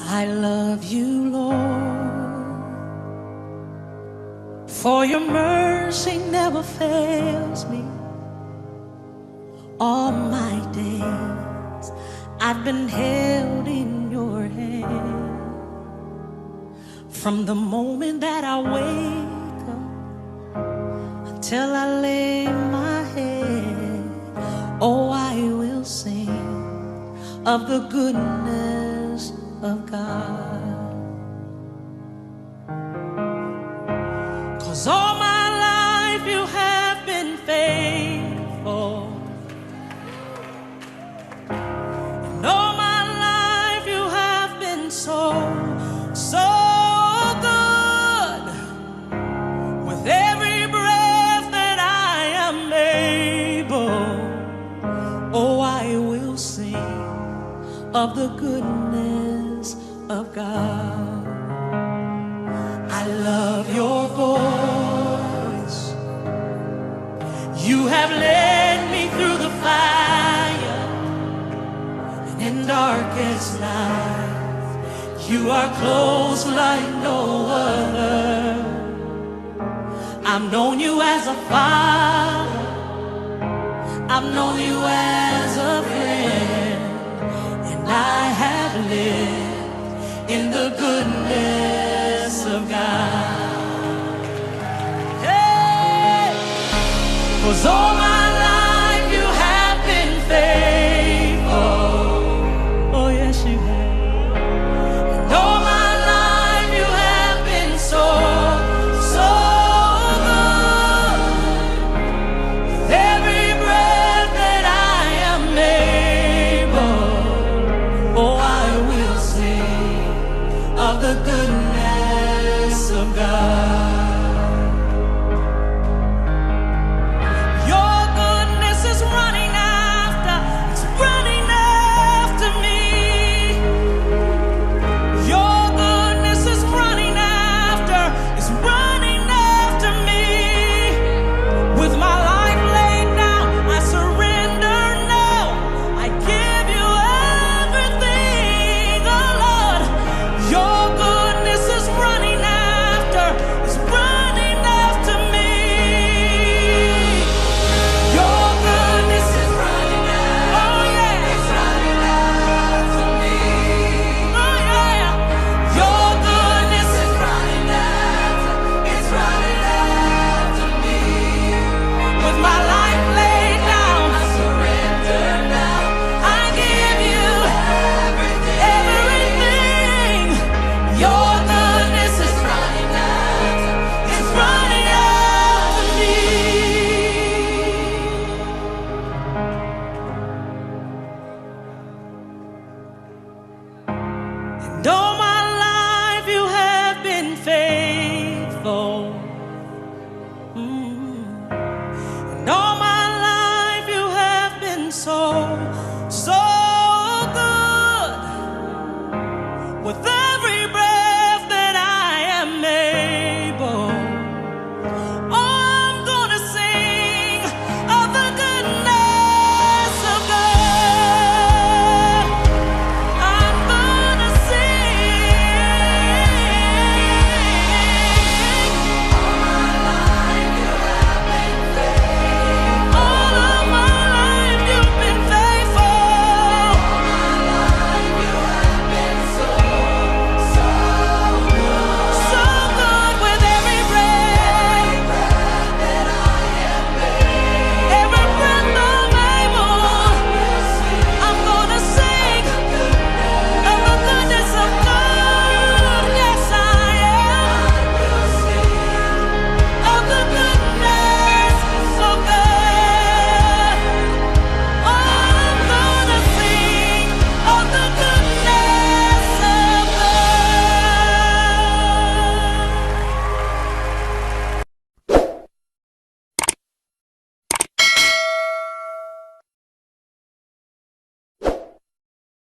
I love you, Lord, for your mercy never fails me. All my days I've been held in your hand. From the moment that I wake up until I lay my head, oh, I will sing of the goodness of God. 'Cause all my life you have been faithful, and all my life you have been so good. With every breath that I am able, oh, I will sing of the goodness of God. I love your voice. You have led me through the fire, and in darkest night, you are close like no other. I've known you as a father, I've known you as a friend, and I have lived in the goodness of God. Hey! 'Cause all my life you have been faithful. Oh yes, you have. And all my life you have been so good. With every breath that I am able, oh, I will sing of the goodness of God. Your goodness is running after, it's running after me. Your goodness is running after, it's running after me. With my life laid down, I surrender now. I give you everything, oh Lord. Your goodness is running after, it's running after me. Your goodness is running after, oh yeah, it's running after me. Oh yeah, your goodness is running after, it's running after me. With my life laid down, I surrender now. I give you everything. Your goodness is running after, it's running after me. And all